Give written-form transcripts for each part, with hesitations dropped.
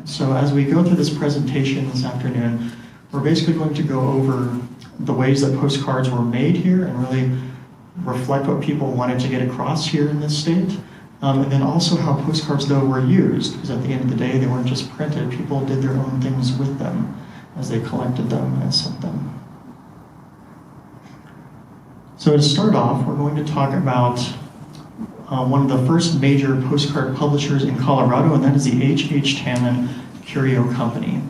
So as we go through this presentation this afternoon, we're basically going to go over the ways that postcards were made here and really reflect what people wanted to get across here in this state. And then also how postcards, though, were used, because at the end of the day, they weren't just printed. People did their own things with them as they collected them and sent them. So to start off, we're going to talk about one of the first major postcard publishers in Colorado, and that is the H Tannen Curio Company.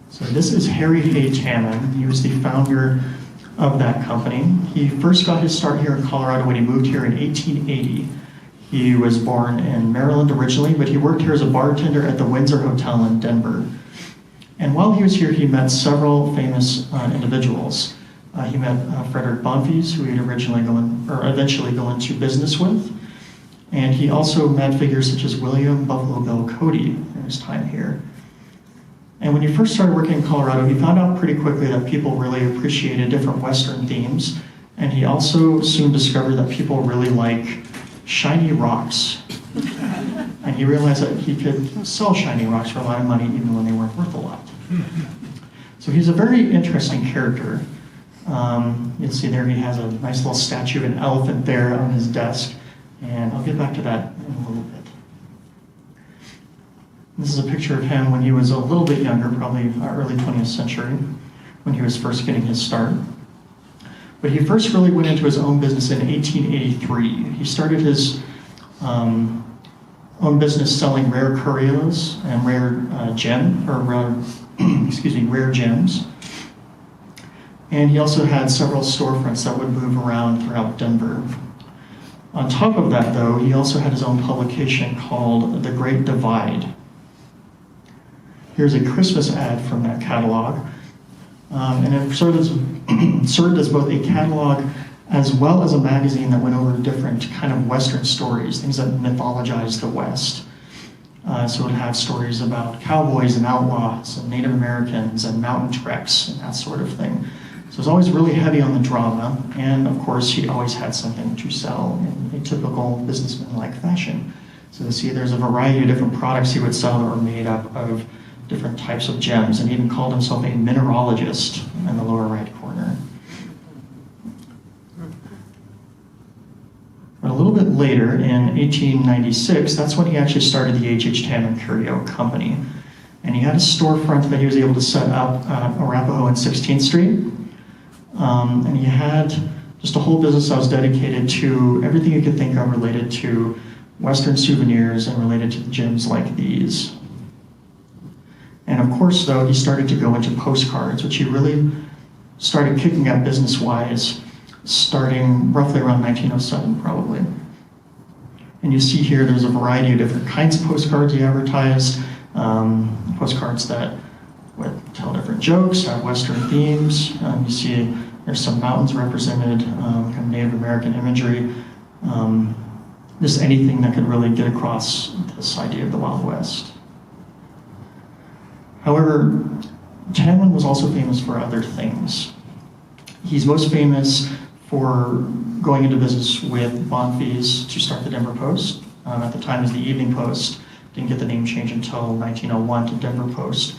So this is Harry Tannen. He was the founder of that company. He first got his start here in Colorado when he moved here in 1880. He was born in Maryland originally, but he worked here as a bartender at the Windsor Hotel in Denver. And while he was here, he met several famous individuals. He met Frederick Bonfils, who he'd eventually go into business with. And he also met figures such as William Buffalo Bill Cody in his time here. And when he first started working in Colorado, he found out pretty quickly that people really appreciated different Western themes. And he also soon discovered that people really like shiny rocks. And he realized that he could sell shiny rocks for a lot of money even when they weren't worth a lot. So he's a very interesting character. You'll see there he has a nice little statue of an elephant there on his desk. And I'll get back to that in a little bit. This is a picture of him when he was a little bit younger, probably early 20th century, when he was first getting his start. But he first really went into his own business in 1883. He started his own business selling rare curios and rare gems. And he also had several storefronts that would move around throughout Denver. On top of that, though, he also had his own publication called The Great Divide. Here's a Christmas ad from that catalog. And it served as both a catalog as well as a magazine that went over different kind of Western stories, things that mythologized the West. So it would have stories about cowboys and outlaws and Native Americans and mountain treks and that sort of thing. So it was always really heavy on the drama, and of course he always had something to sell in a typical businessman-like fashion. So you see there's a variety of different products he would sell that were made up of different types of gems, and he even called himself a mineralogist in the lower right corner. But a little bit later, in 1896, that's when he actually started the H Tannen Curio Company. And he had a storefront that he was able to set up at Arapahoe and 16th Street. And he had just a whole business that was dedicated to everything you could think of related to Western souvenirs and related to gems like these. And of course, though, he started to go into postcards, which he really started kicking up business-wise, starting roughly around 1907, probably. And you see here, there's a variety of different kinds of postcards he advertised, postcards that would tell different jokes, have Western themes. You see there's some mountains represented, kind of Native American imagery, just anything that could really get across this idea of the Wild West. However, Tannen was also famous for other things. He's most famous for going into business with Bonfils to start the Denver Post. At the time, it was the Evening Post. Didn't get the name change until 1901 to Denver Post.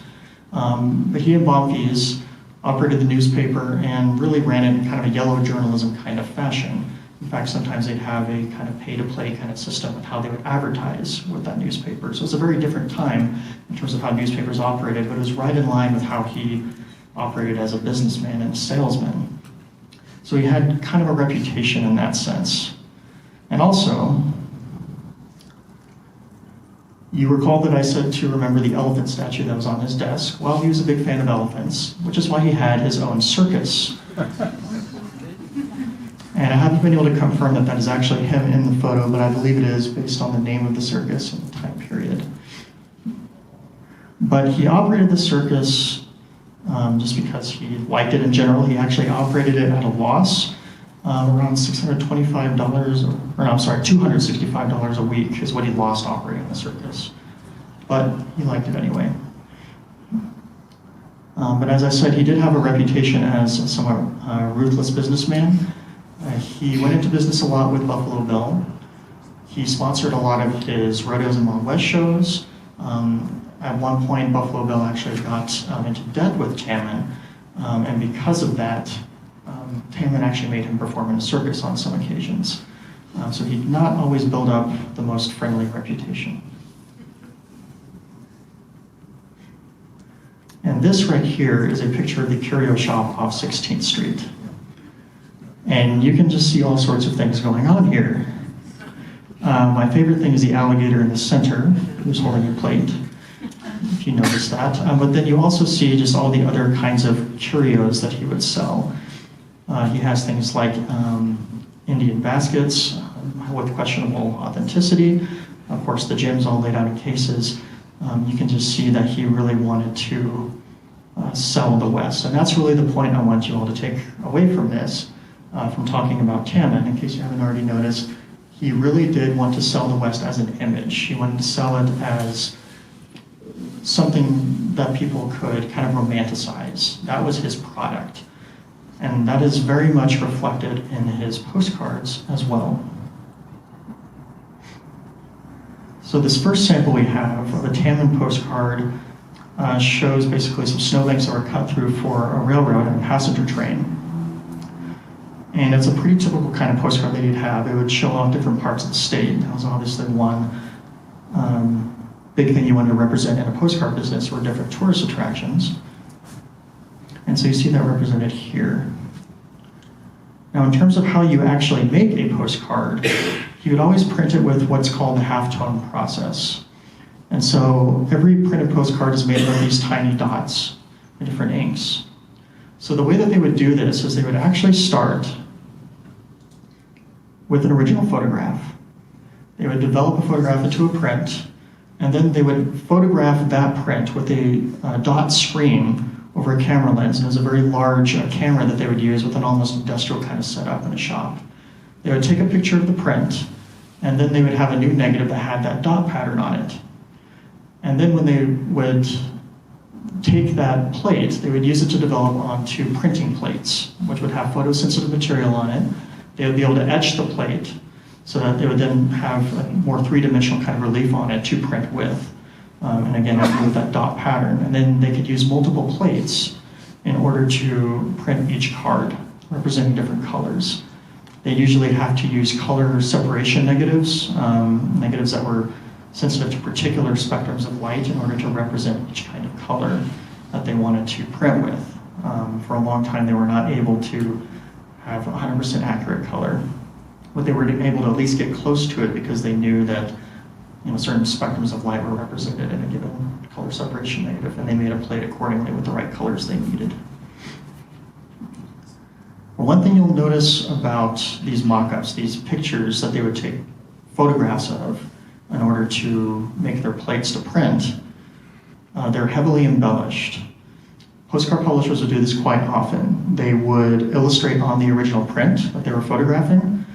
But he and Bonfils operated the newspaper and really ran it in kind of a yellow journalism kind of fashion. In fact, sometimes they'd have a kind of pay-to-play kind of system with how they would advertise with that newspaper. So it's a very different time in terms of how newspapers operated, but it was right in line with how he operated as a businessman and a salesman. So he had kind of a reputation in that sense. And also, you recall that I said to remember the elephant statue that was on his desk. Well, he was a big fan of elephants, which is why he had his own circus. And I haven't been able to confirm that that is actually him in the photo, but I believe it is based on the name of the circus and the time period. But he operated the circus just because he liked it in general. He actually operated it at a loss, around $265 a week is what he lost operating the circus. But he liked it anyway. But as I said, he did have a reputation as a somewhat ruthless businessman. He went into business a lot with Buffalo Bill. He sponsored a lot of his rodeos and Wild West shows. At one point, Buffalo Bill actually got into debt with Tannen, and because of that, Tannen actually made him perform in a circus on some occasions. So he did not always build up the most friendly reputation. And this right here is a picture of the curio shop off 16th Street. And you can just see all sorts of things going on here. My favorite thing is the alligator in the center, who's holding a plate, if you notice that. But then you also see just all the other kinds of curios that he would sell. He has things like Indian baskets with questionable authenticity. Of course, the gems all laid out in cases. You can just see that he really wanted to sell the West. And that's really the point I want you all to take away from this, from talking about Tannen. In case you haven't already noticed, he really did want to sell the West as an image. He wanted to sell it as something that people could kind of romanticize. That was his product. And that is very much reflected in his postcards as well. So this first sample we have of a Tannen postcard shows basically some snowbanks that were cut through for a railroad and a passenger train. And it's a pretty typical kind of postcard that he'd have. It would show off different parts of the state. That was obviously one big thing you wanted to represent in a postcard business were different tourist attractions. And so you see that represented here. Now in terms of how you actually make a postcard, you would always print it with what's called the halftone process. And so every printed postcard is made of these tiny dots in different inks. So the way that they would do this is they would actually start with an original photograph. They would develop a photograph into a print, and then they would photograph that print with a dot screen over a camera lens. And it was a very large camera that they would use with an almost industrial kind of setup in a shop. They would take a picture of the print, and then they would have a new negative that had that dot pattern on it. And then when they would take that plate, they would use it to develop onto printing plates, which would have photosensitive material on it. They would be able to etch the plate so that they would then have a more three-dimensional kind of relief on it to print with. And again, with that dot pattern. And then they could use multiple plates in order to print each card, representing different colors. They usually have to use color separation negatives, negatives that were sensitive to particular spectrums of light in order to represent each kind of color that they wanted to print with. For a long time, they were not able to have 100% accurate color, but they were able to at least get close to it because they knew that certain spectrums of light were represented in a given color separation negative, and they made a plate accordingly with the right colors they needed. Well, one thing you'll notice about these mock-ups, these pictures that they would take photographs of in order to make their plates to print, they're heavily embellished. Postcard publishers would do this quite often. They would illustrate on the original print that they were photographing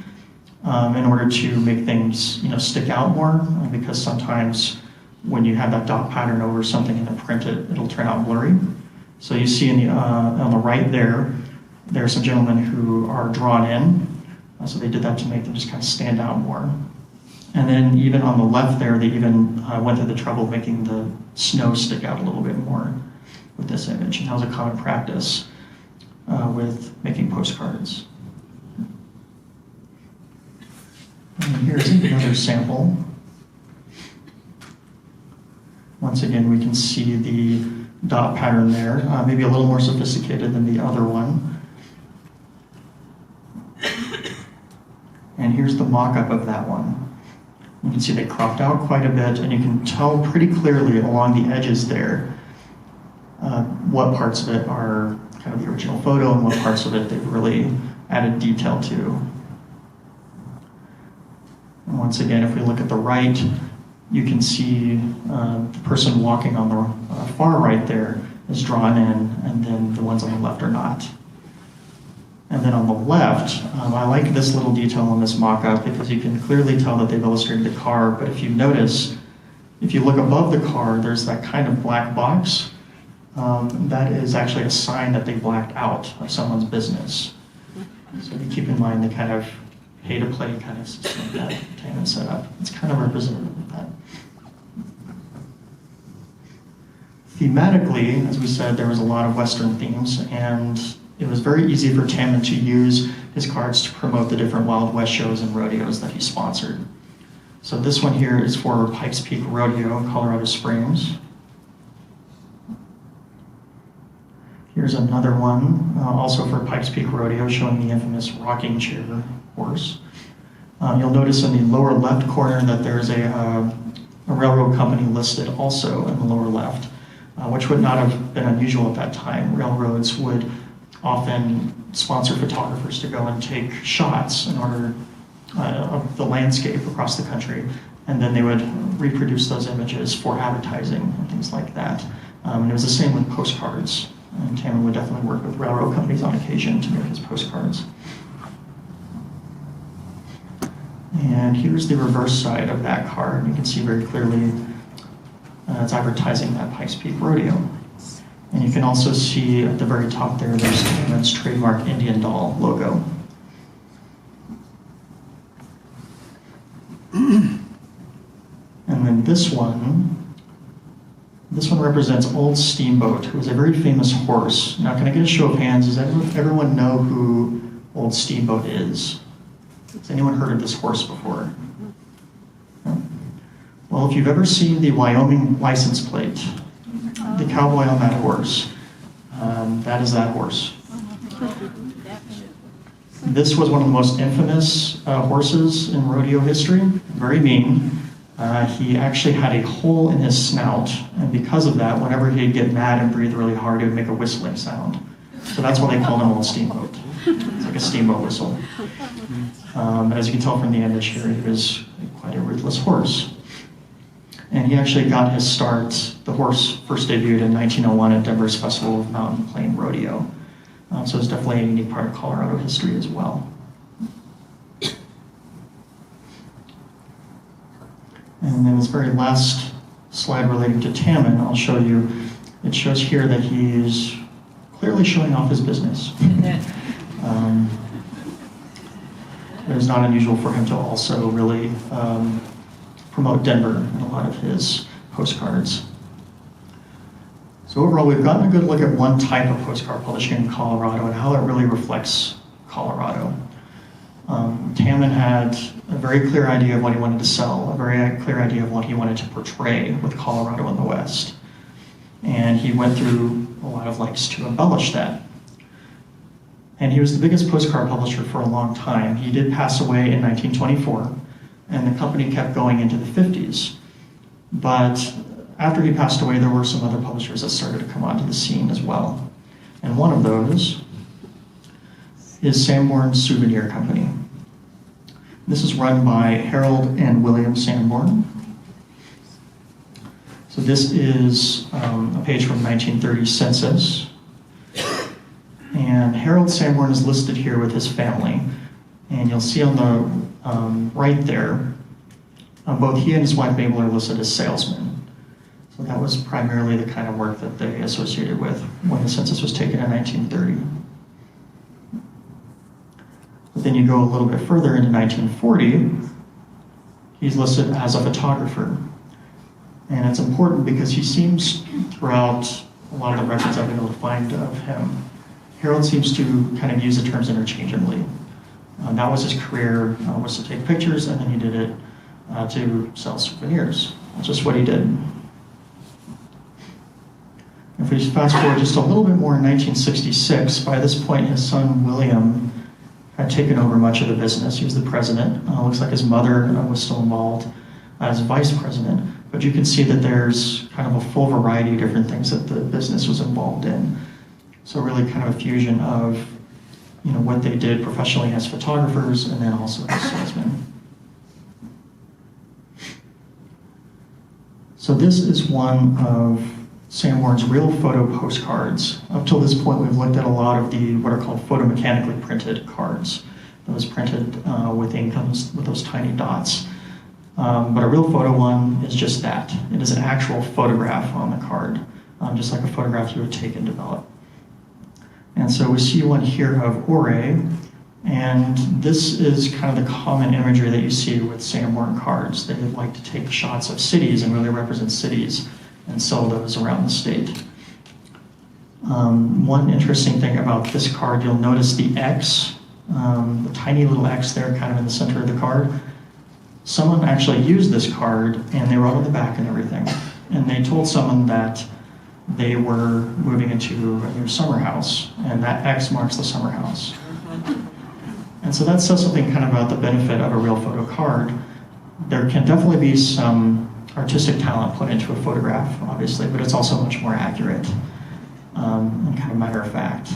in order to make things stick out more, because sometimes when you have that dot pattern over something in the print, it'll turn out blurry. So you see on the right there are some gentlemen who are drawn in, so they did that to make them just kind of stand out more. And then even on the left there, they even went through the trouble of making the snow stick out a little bit more with this image. And that was a common practice with making postcards. And here's another sample. Once again, we can see the dot pattern there, maybe a little more sophisticated than the other one. And here's the mock-up of that one. You can see they cropped out quite a bit, and you can tell pretty clearly along the edges there what parts of it are kind of the original photo and what parts of it they've really added detail to. And once again, if we look at the right, you can see the person walking on the far right there is drawn in, and then the ones on the left are not. And then on the left, I like this little detail on this mock-up because you can clearly tell that they've illustrated the car, but if you notice, if you look above the car, there's that kind of black box. That is actually a sign that they blacked out of someone's business. So you keep in mind they kind of pay-to-play kind of system that Tannen set up. It's kind of representative of that. Thematically, as we said, there was a lot of Western themes, and it was very easy for Tannen to use his cards to promote the different Wild West shows and rodeos that he sponsored. So this one here is for Pikes Peak Rodeo in Colorado Springs. Here's another one, also for Pikes Peak Rodeo, showing the infamous rocking chair horse. You'll notice in the lower left corner that there's a railroad company listed also in the lower left, which would not have been unusual at that time. Railroads would often sponsor photographers to go and take shots in order of the landscape across the country, and then they would reproduce those images for advertising and things like that. And it was the same with postcards. And Tannen would definitely work with railroad companies on occasion to make his postcards. And here's the reverse side of that card. You can see very clearly it's advertising that Pikes Peak Rodeo. And you can also see at the very top there, there's Tannen's trademark Indian doll logo. And then this one represents Old Steamboat, who was a very famous horse. Now, can I get a show of hands? Does everyone know who Old Steamboat is? Has anyone heard of this horse before? No? Well, if you've ever seen the Wyoming license plate, the cowboy on that horse, that is that horse. This was one of the most infamous horses in rodeo history, very mean. He actually had a hole in his snout, and because of that, whenever he'd get mad and breathe really hard, he would make a whistling sound. So that's why they called him Old Steamboat. It's like a steamboat whistle. As you can tell from the image here, he was quite a ruthless horse. And he actually got his start, the horse first debuted in 1901 at Denver's Festival of Mountain Plain Rodeo. So it's definitely a unique part of Colorado history as well. And then this very last slide relating to Tannen, I'll show you. It shows here that he's clearly showing off his business. It is not unusual for him to also really promote Denver in a lot of his postcards. So overall, we've gotten a good look at one type of postcard publishing in Colorado and how it really reflects Colorado. Tannen had a very clear idea of what he wanted to sell, a very clear idea of what he wanted to portray with Colorado in the West. And he went through a lot of lengths to embellish that. And he was the biggest postcard publisher for a long time. He did pass away in 1924, and the company kept going into the 50s. But after he passed away, there were some other publishers that started to come onto the scene as well. And one of those is Sanborn Souvenir Company. This is run by Harold and William Sanborn. So this is a page from 1930 census. And Harold Sanborn is listed here with his family. And you'll see on the right there, both he and his wife Mabel are listed as salesmen. So that was primarily the kind of work that they associated with when the census was taken in 1930. But then you go a little bit further into 1940, he's listed as a photographer. And it's important because he seems, throughout a lot of the records I've been able to find of him, Harold seems to kind of use the terms interchangeably. That was his career, was to take pictures, and then he did it to sell souvenirs. That's just what he did. If we fast forward just a little bit more in 1966, by this point his son William had taken over much of the business. He was the president. Looks like his mother was still involved as vice president. But you can see that there's kind of a full variety of different things that the business was involved in. So really kind of a fusion of what they did professionally as photographers and then also as salesmen. So this is one of Sanborn's real photo postcards. Up till this point, we've looked at a lot of the what are called photomechanically printed cards. Those printed with ink with those tiny dots. But a real photo one is just that. It is an actual photograph on the card, just like a photograph you would take and develop. And so we see one here of Ore, And this is kind of the common imagery that you see with Sanborn cards. They like to take shots of cities and really represent cities and sell those around the state. One interesting thing about this card, you'll notice the X, the tiny little X there kind of in the center of the card. Someone actually used this card and they wrote on the back and everything. And they told someone that they were moving into a new summer house, and that X marks the summer house. And so that says something kind of about the benefit of a real photo card. There can definitely be some artistic talent put into a photograph, obviously, but it's also much more accurate and kind of matter of fact.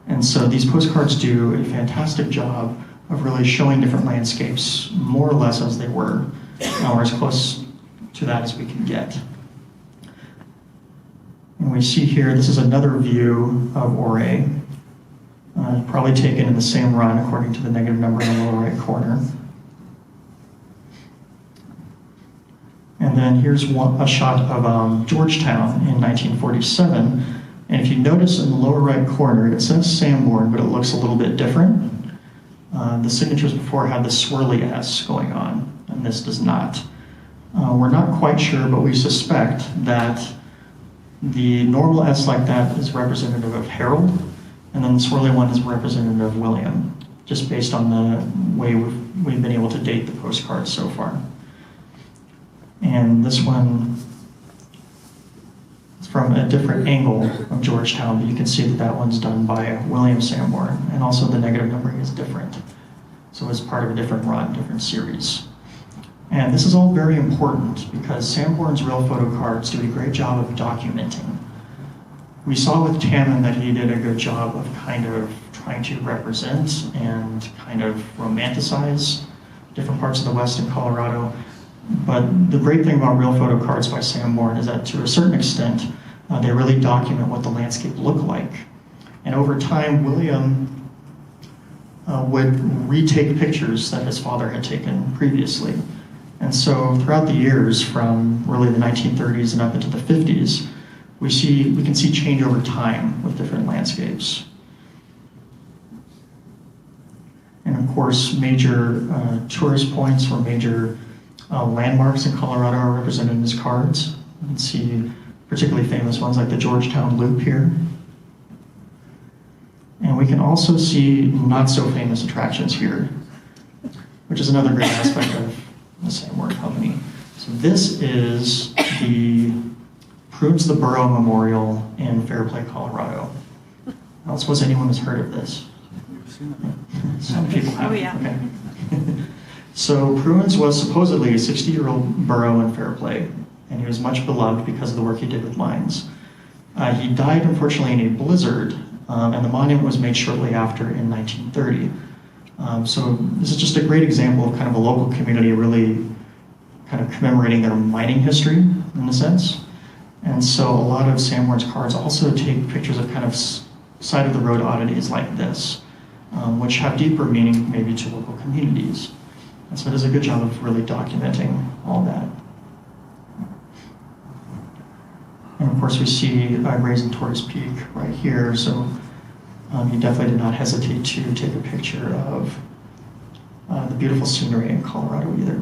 And so these postcards do a fantastic job of really showing different landscapes more or less as they were, or as close to that as we can get. And we see here, this is another view of Ouray, probably taken in the same run according to the negative number in the lower right corner. And then here's a shot of Georgetown in 1947. And if you notice in the lower right corner, it says Sanborn, but it looks a little bit different. The signatures before had the swirly S going on, and this does not. We're not quite sure, but we suspect that the normal S like that is representative of Harold, and then the swirly one is representative of William, just based on the way we've been able to date the postcards so far. And this one is from a different angle of Georgetown, but you can see that that one's done by William Sanborn, and also the negative numbering is different. So it's part of a different run, different series. And this is all very important because Sanborn's real photo cards do a great job of documenting. We saw with Tannen that he did a good job of kind of trying to represent and kind of romanticize different parts of the West in Colorado. But the great thing about real photo cards by Sanborn is that to a certain extent, they really document what the landscape looked like. And over time, William would retake pictures that his father had taken previously. And so throughout the years, from really the 1930s and up into the 50s, we can see change over time with different landscapes. And of course, major tourist points or major landmarks in Colorado are represented in his cards. You can see particularly famous ones like the Georgetown Loop here. And we can also see not so famous attractions here, which is another great aspect of the Sanborn Company. So this is the Prunes the Burro Memorial in Fairplay, Colorado. I don't suppose anyone has heard of this. Some people have. Oh, yeah. Okay. So Prunes was supposedly a 60-year-old burro in Fairplay, and he was much beloved because of the work he did with mines. He died, unfortunately, in a blizzard, and the monument was made shortly after in 1930. So this is just a great example of kind of a local community really kind of commemorating their mining history, in a sense. And so a lot of Sanborn's cards also take pictures of kind of side-of-the-road oddities like this, which have deeper meaning maybe to local communities. And so it does a good job of really documenting all that. And of course we see Grazing Tortoise Peak right here, so he definitely did not hesitate to take a picture of the beautiful scenery in Colorado either.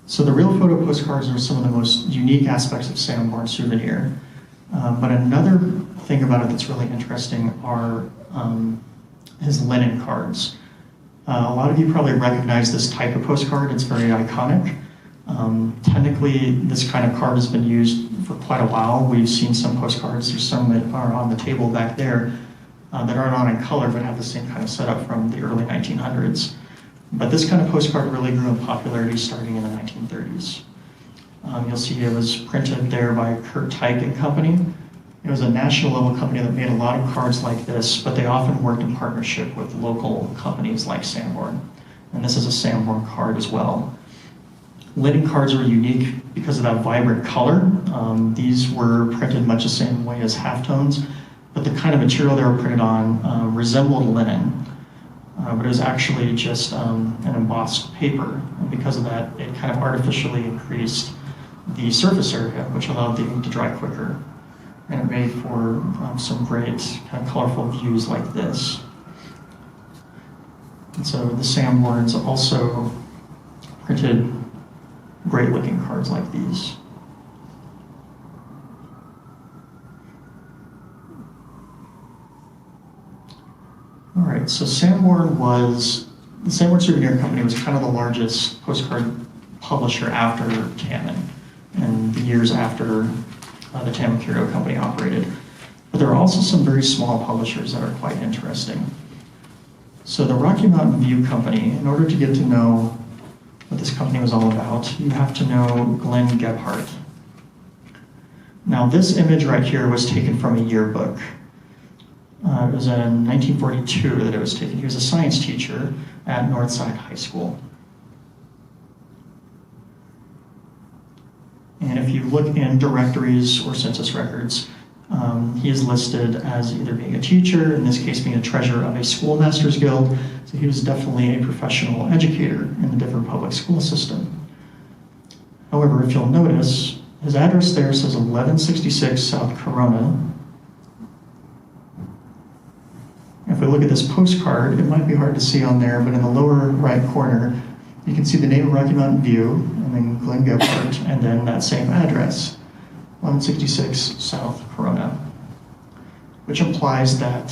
So the real photo postcards are some of the most unique aspects of Sanborn Souvenir. But another thing about it that's really interesting are his Lennon cards. A lot of you probably recognize this type of postcard. It's very iconic. Technically, this kind of card has been used for quite a while. We've seen some postcards. There's some that are on the table back there that aren't on in color but have the same kind of setup from the early 1900s. But this kind of postcard really grew in popularity starting in the 1930s. You'll see it was printed there by Kurt Teich and Company. It was a national level company that made a lot of cards like this, but they often worked in partnership with local companies like Sanborn. And this is a Sanborn card as well. Lennon cards are unique because of that vibrant color. These were printed much the same way as Halftones, but the kind of material they were printed on resembled linen. But it was actually just an embossed paper. And because of that, it kind of artificially increased the surface area, which allowed the ink to dry quicker. And it made for some great kind of colorful views like this. And so the Sanborns also printed great looking cards like these. All right, so the Sanborn Souvenir Company was kind of the largest postcard publisher after Tannen, and the years after the Tannen Curio Company operated. But there are also some very small publishers that are quite interesting. So the Rocky Mountain View Company, in order to get to know what this company was all about, you have to know Glenn Gebhardt. Now this image right here was taken from a yearbook. It was in 1942 that it was taken. He was a science teacher at Northside High School. And if you look in directories or census records, he is listed as either being a teacher, in this case being a treasurer of a schoolmasters guild, so he was definitely a professional educator in the Devon public school system. However, if you'll notice, his address there says 1166 South Corona. If we look at this postcard, it might be hard to see on there, but in the lower right corner, you can see the name of Rocky Mountain View, and then Glenn Gebhardt, and then that same address, 1166 South Corona, which implies that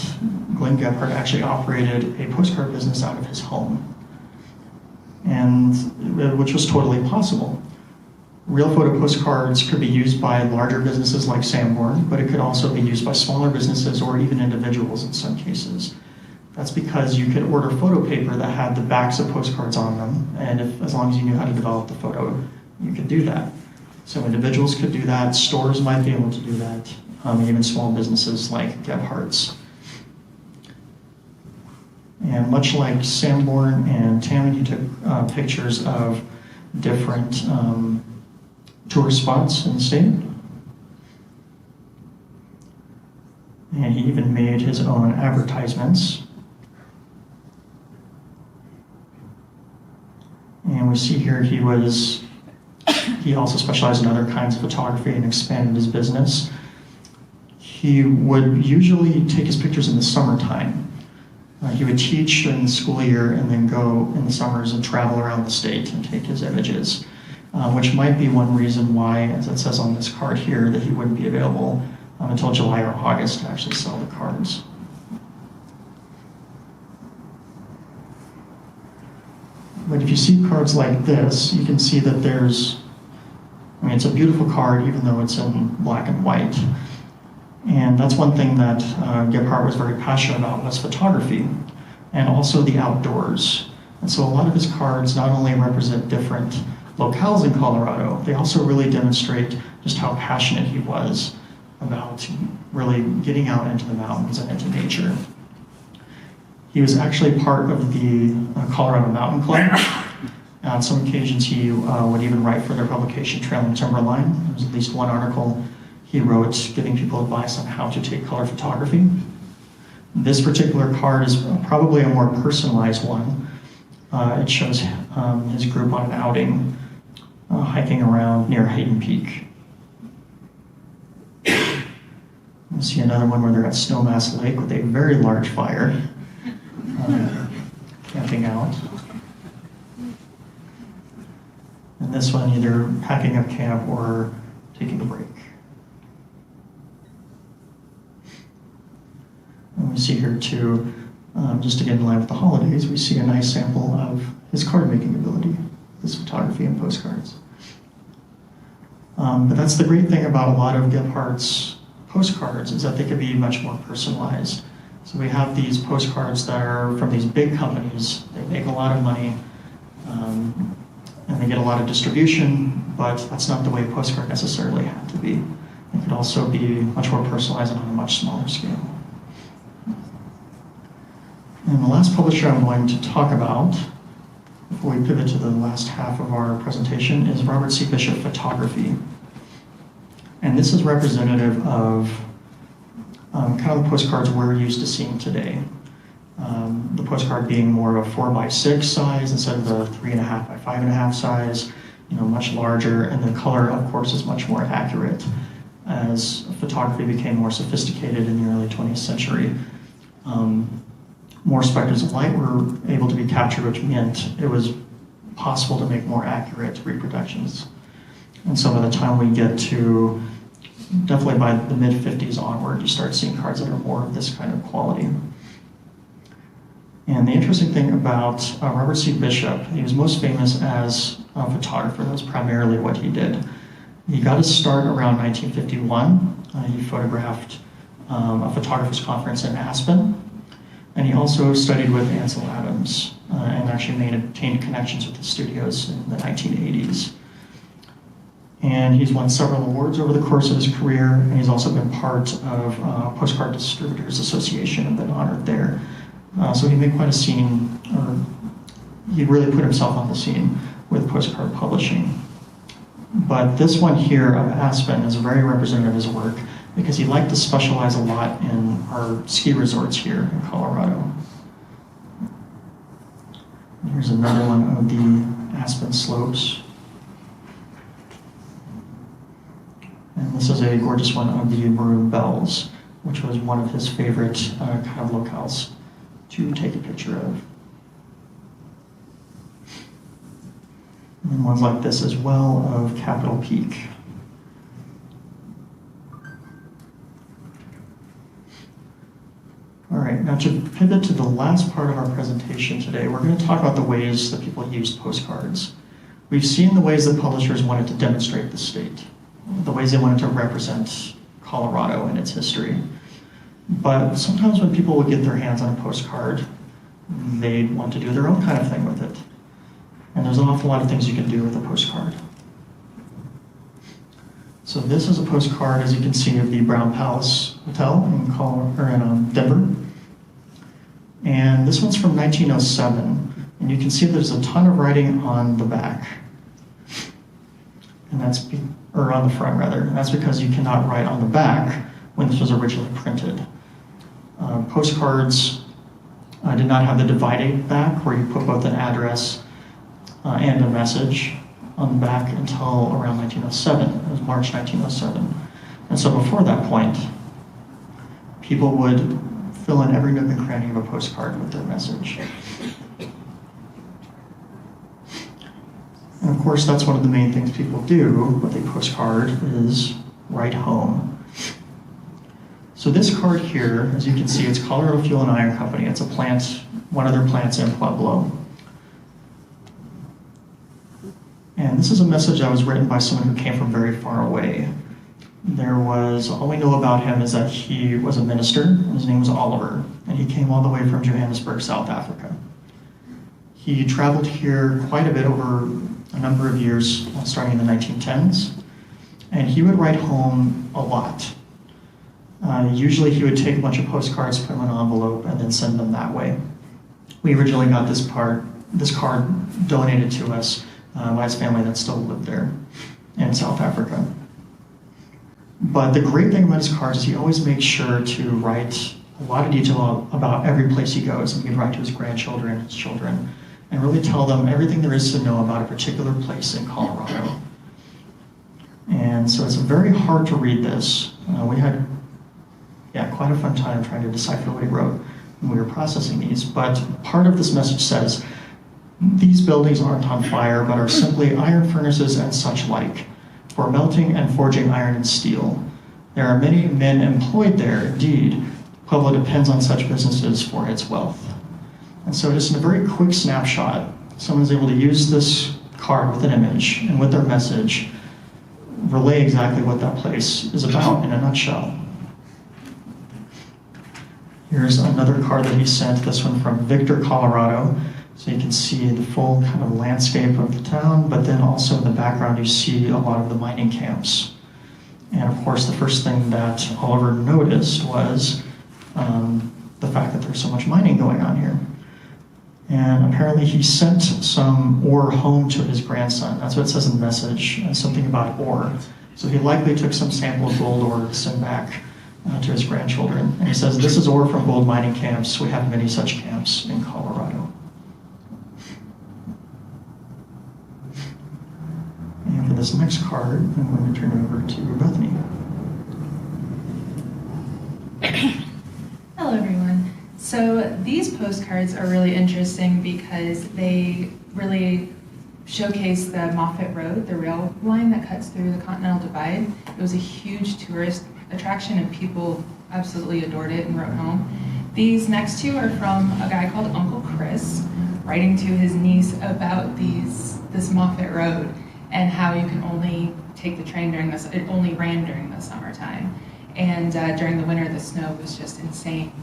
Glenn Gebhardt actually operated a postcard business out of his home, and which was totally possible. Real photo postcards could be used by larger businesses like Sanborn, but it could also be used by smaller businesses or even individuals in some cases. That's because you could order photo paper that had the backs of postcards on them, and as long as you knew how to develop the photo, you could do that. So individuals could do that, stores might be able to do that, even small businesses like Deb Hertz. And much like Sanborn and Tannen, he took pictures of different tourist spots in the state. And he even made his own advertisements. And we see here he also specialized in other kinds of photography and expanded his business. He would usually take his pictures in the summertime. He would teach during the school year and then go in the summers and travel around the state and take his images, which might be one reason why, as it says on this card here, that he wouldn't be available until July or August to actually sell the cards. But if you see cards like this, you can see that it's a beautiful card even though it's in black and white. And that's one thing that Gebhardt was very passionate about, was photography and also the outdoors. And so a lot of his cards not only represent different locales in Colorado, they also really demonstrate just how passionate he was about really getting out into the mountains and into nature. He was actually part of the Colorado Mountain Club. On some occasions, he would even write for their publication, Trail and Timberline. There was at least one article he wrote giving people advice on how to take color photography. This particular card is probably a more personalized one. It shows his group on an outing, hiking around near Hayden Peak. You see another one where they're at Snowmass Lake with a very large fire, camping out. And this one either packing up camp or taking a break. And we see here too, just to get in line with the holidays, we see a nice sample of his card making ability, his photography and postcards. But that's the great thing about a lot of Gebhardt's postcards, is that they could be much more personalized. So we have these postcards that are from these big companies. They make a lot of money, and they get a lot of distribution, but that's not the way a postcard necessarily had to be. It could also be much more personalized and on a much smaller scale. And the last publisher I'm going to talk about, before we pivot to the last half of our presentation, is Robert C. Bishop Photography. And this is representative of kind of the postcards we're used to seeing today. The postcard being more of a 4x6 size instead of the 3.5 by 5.5 size. much larger, and the color, of course, is much more accurate. As photography became more sophisticated in the early 20th century, more specters of light were able to be captured, which meant it was possible to make more accurate reproductions. And so by the time we get to, definitely by the mid-50s onward, you start seeing cards that are more of this kind of quality. And the interesting thing about Robert C. Bishop, he was most famous as a photographer. That was primarily what he did. He got his start around 1951. He photographed a photographer's conference in Aspen. And he also studied with Ansel Adams and actually maintained connections with the studios in the 1980s. And he's won several awards over the course of his career, and he's also been part of Postcard Distributors Association and been honored there. So he made quite a scene, or he really put himself on the scene with postcard publishing. But this one here of Aspen is very representative of his work because he liked to specialize a lot in our ski resorts here in Colorado. Here's another one of the Aspen slopes. And this is a gorgeous one of the Maroon Bells, which was one of his favorite kind of locales to take a picture of. And ones like this as well of Capitol Peak. All right, now to pivot to the last part of our presentation today, we're going to talk about the ways that people used postcards. We've seen the ways that publishers wanted to demonstrate the state, the ways they wanted to represent Colorado and its history. But sometimes when people would get their hands on a postcard, they'd want to do their own kind of thing with it. And there's an awful lot of things you can do with a postcard. So this is a postcard, as you can see, of the Brown Palace Hotel in Denver. And this one's from 1907. And you can see there's a ton of writing on the back. And or on the front rather. And that's because you cannot write on the back when this was originally printed. Postcards did not have the divided back where you put both an address and a message on the back until around 1907. It was March 1907. And so before that point, people would fill in every nook and cranny of a postcard with their message. And of course, that's one of the main things people do with a postcard is write home. So this card here, as you can see, it's Colorado Fuel and Iron Company. It's a plant, one of their plants in Pueblo. And this is a message that was written by someone who came from very far away. All we know about him is that he was a minister. His name was Oliver, and he came all the way from Johannesburg, South Africa. He traveled here quite a bit over a number of years, starting in the 1910s, and he would write home a lot. Usually he would take a bunch of postcards, put them in an envelope, and then send them that way. We originally got this card donated to us by his family that still lived there in South Africa. But the great thing about his cards is he always makes sure to write a lot of detail about every place he goes, and he'd write to his grandchildren and his children, and really tell them everything there is to know about a particular place in Colorado. And so it's very hard to read this. We had quite a fun time trying to decipher what he wrote when we were processing these, but part of this message says, "These buildings aren't on fire, but are simply iron furnaces and such like, for melting and forging iron and steel. There are many men employed there, indeed. Pueblo depends on such businesses for its wealth." And so just in a very quick snapshot, someone's able to use this card with an image and with their message, relay exactly what that place is about in a nutshell. Here's another card that he sent, this one from Victor, Colorado. So you can see the full kind of landscape of the town, but then also in the background you see a lot of the mining camps. And of course the first thing that Oliver noticed was the fact that there's so much mining going on here. And apparently he sent some ore home to his grandson. That's what it says in the message, something about ore. So he likely took some sample of gold ore to send back to his grandchildren. And he says, "This is ore from gold mining camps. We have many such camps in Colorado." this next card, I'm going to turn it over to Bethany. Hello, everyone. So these postcards are really interesting because they really showcase the Moffett Road, the rail line that cuts through the Continental Divide. It was a huge tourist attraction and people absolutely adored it and wrote home. These next two are from a guy called Uncle Chris, writing to his niece about this Moffett Road and how you can only take the train it only ran during the summertime. And during the winter, the snow was just insane.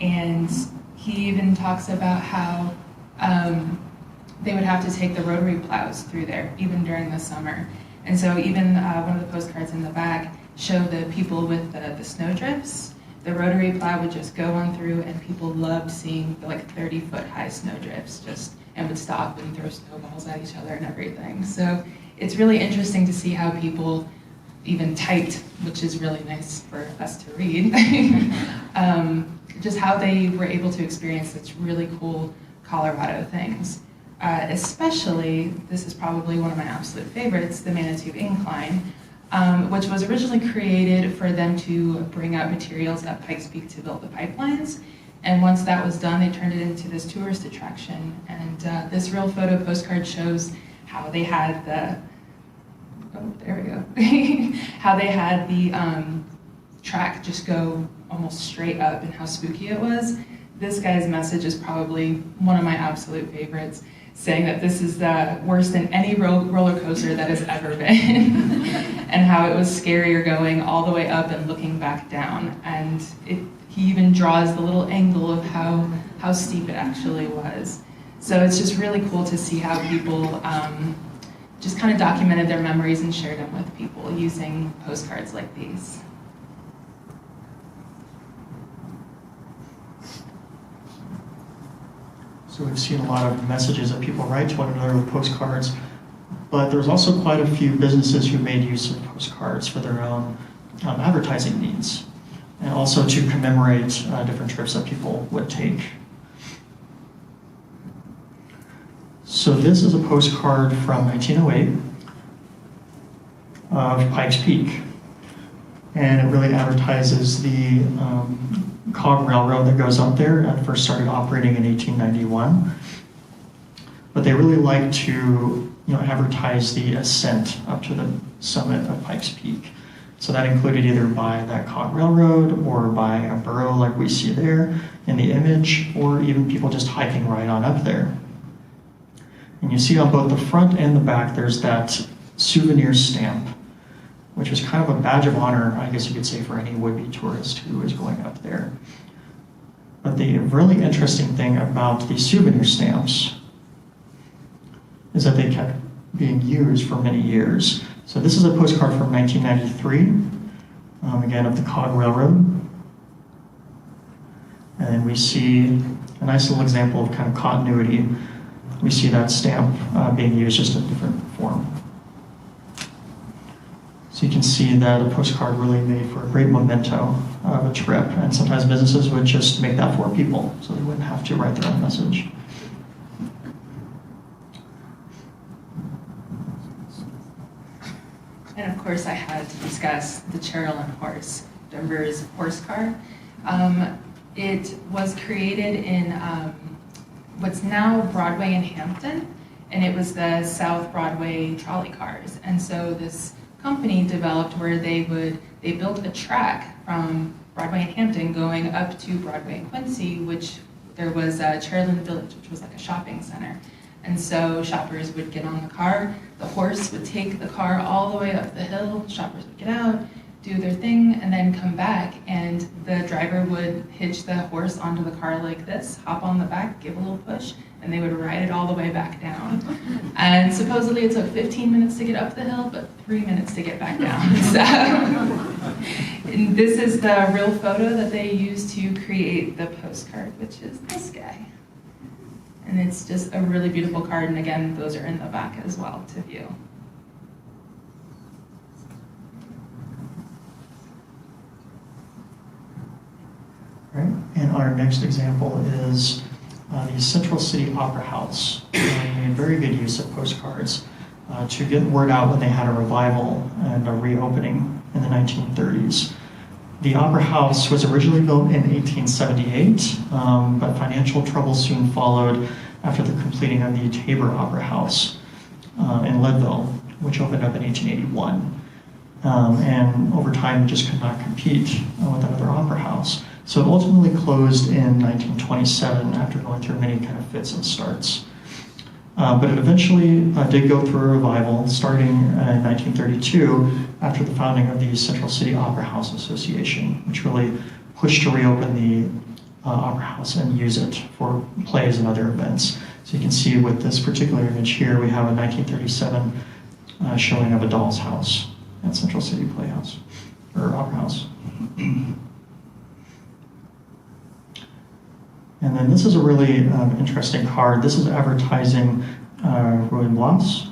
And he even talks about how they would have to take the rotary plows through there, even during the summer. And so even one of the postcards in the back show the people with the snow drifts. The rotary plow would just go on through, and people loved seeing the 30-foot high snow drifts and would stop and throw snowballs at each other and everything. So it's really interesting to see how people even typed, which is really nice for us to read, just how they were able to experience such really cool Colorado things. Especially, this is probably one of my absolute favorites, the Manitou Incline, which was originally created for them to bring up materials at Pikes Peak to build the pipelines. And once that was done, they turned it into this tourist attraction. And this real photo postcard shows how they had how they had the track just go almost straight up and how spooky it was. This guy's message is probably one of my absolute favorites, saying that this is worse than any roller coaster that has ever been, and how it was scarier going all the way up and looking back down. And he even draws the little angle of how steep it actually was. So it's just really cool to see how people just kind of documented their memories and shared them with people using postcards like these. So we've seen a lot of messages that people write to one another with postcards, but there's also quite a few businesses who made use of postcards for their own advertising needs, and also to commemorate different trips that people would take. So this is a postcard from 1908 of Pikes Peak, and it really advertises the cog railroad that goes up there. It first started operating in 1891, but they really like to advertise the ascent up to the summit of Pikes Peak. So that included either by that cog railroad or by a burro like we see there in the image, or even people just hiking right on up there. And you see on both the front and the back there's that souvenir stamp, which is kind of a badge of honor, I guess you could say, for any would-be tourist who is going up there. But the really interesting thing about these souvenir stamps is that they kept being used for many years. So this is a postcard from 1993, again of the cog railroad. And then we see a nice little example of kind of continuity. We see that stamp being used just in a different form. So you can see that a postcard really made for a great memento of a trip, and sometimes businesses would just make that for people, so they wouldn't have to write their own message. And of course I had to discuss the Charile Horse, Denver's horse car. It was created in what's now Broadway in Hampton, and it was the South Broadway trolley cars. And so this company developed where they built a track from Broadway in Hampton going up to Broadway in Quincy, which there was Charile Village, which was like a shopping center. And so shoppers would get on the car, the horse would take the car all the way up the hill, shoppers would get out, do their thing, and then come back, and the driver would hitch the horse onto the car like this, hop on the back, give a little push, and they would ride it all the way back down. And supposedly it took 15 minutes to get up the hill, but 3 minutes to get back down. So, and this is the real photo that they used to create the postcard, which is this guy. And it's just a really beautiful card, and again, those are in the back as well to view. Right. And our next example is the Central City Opera House. They made very good use of postcards. to get word out when they had a revival and a reopening in the 1930s. The Opera House was originally built in 1878, but financial trouble soon followed after the completing of the Tabor Opera House in Leadville, which opened up in 1881. And over time, it just could not compete with another opera house. So it ultimately closed in 1927 after going through many kind of fits and starts. But it eventually did go through a revival starting in 1932 after the founding of the Central City Opera House Association, which really pushed to reopen the opera house and use it for plays and other events. So you can see with this particular image here, we have a 1937 showing of a doll's house at Central City Playhouse, or Opera House. And then this is a really interesting card. This is advertising Ruy Blas.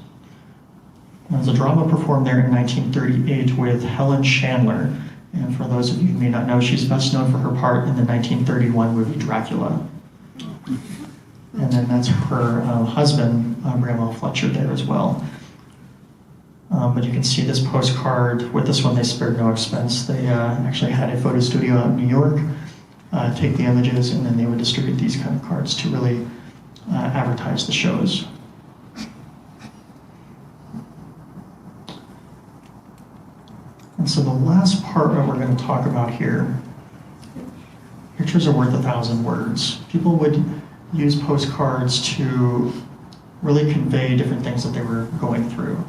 There's a drama performed there in 1938 with Helen Chandler. And for those of you who may not know, she's best known for her part in the 1931 movie Dracula. And then that's her husband, Bramwell Fletcher, there as well. But you can see this postcard. With this one, they spared no expense. They actually had a photo studio out in New York take the images, and then they would distribute these kind of cards to really advertise the shows. And so the last part that we're going to talk about here, pictures are worth 1,000 words. People would use postcards to really convey different things that they were going through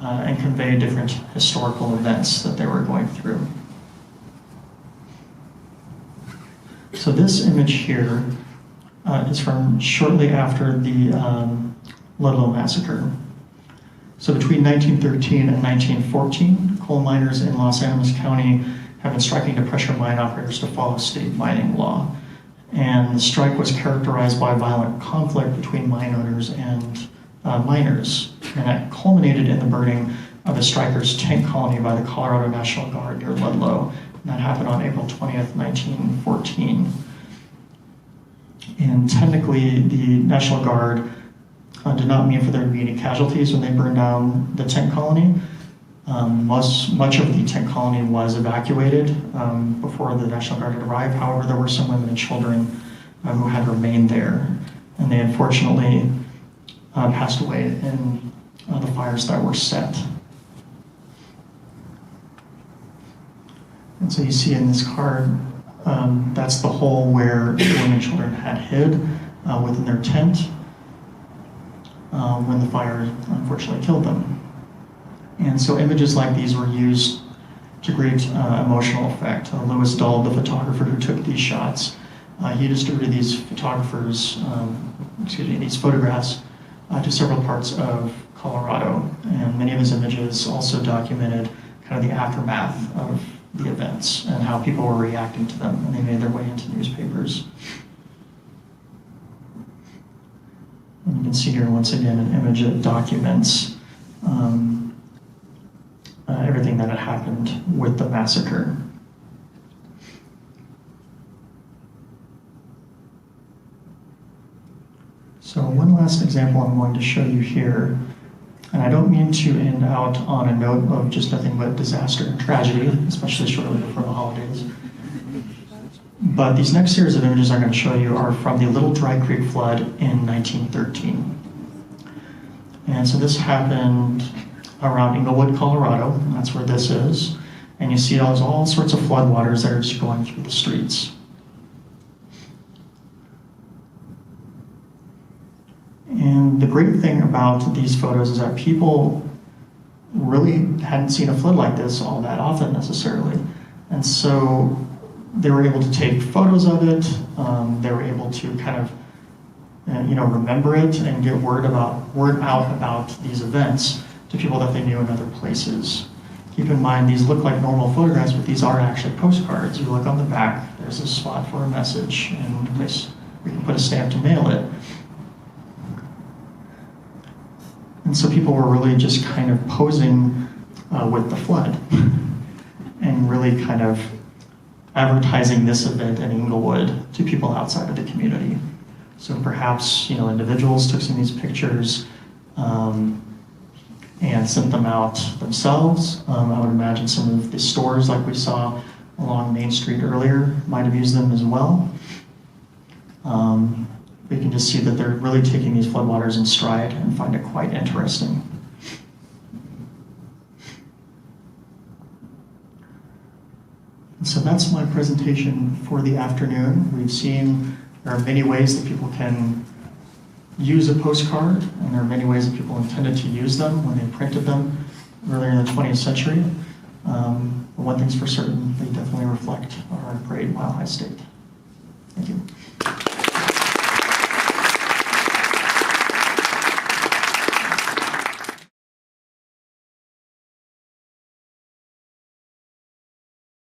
and convey different historical events that they were going through. So this image here is from shortly after the Ludlow Massacre. So between 1913 and 1914, coal miners in Los Animas County have been striking to pressure mine operators to follow state mining law. And the strike was characterized by violent conflict between mine owners and miners. And it culminated in the burning of a strikers' tent colony by the Colorado National Guard near Ludlow. And that happened on April 20th, 1914. And technically, the National Guard did not mean for there to be any casualties when they burned down the tent colony. Much of the tent colony was evacuated before the National Guard had arrived. However, there were some women and children who had remained there, and they unfortunately passed away in the fires that were set. And so you see in this card, that's the hole where the women and children had hid within their tent when the fire unfortunately killed them. And so images like these were used to great emotional effect. Louis Dahl, the photographer who took these shots, he distributed these these photographs to several parts of Colorado. And many of his images also documented kind of the aftermath of the events and how people were reacting to them, and they made their way into newspapers. And you can see here once again an image that documents everything that had happened with the massacre. So one last example I'm going to show you here, and I don't mean to end out on a note of just nothing but disaster and tragedy, especially shortly before the holidays. But these next series of images I'm going to show you are from the Little Dry Creek flood in 1913. And so this happened around Englewood, Colorado. That's where this is. And you see there's all sorts of floodwaters that are just going through the streets. And the great thing about these photos is that people really hadn't seen a flood like this all that often necessarily. And so they were able to take photos of it. They were able to kind of remember it and get word out about these events to people that they knew in other places. Keep in mind, these look like normal photographs, but these are actually postcards. You look on the back, there's a spot for a message, and we can put a stamp to mail it. And so people were really just kind of posing with the flood and really kind of advertising this event in Englewood to people outside of the community. So perhaps, individuals took some of these pictures, and sent them out themselves. I would imagine some of the stores like we saw along Main Street earlier might have used them as well. We can just see that they're really taking these floodwaters in stride and find it quite interesting. So that's my presentation for the afternoon. We've seen there are many ways that people can use a postcard, and there are many ways that people intended to use them when they printed them earlier in the 20th century. But one thing's for certain, they definitely reflect our great Mile High State. Thank you.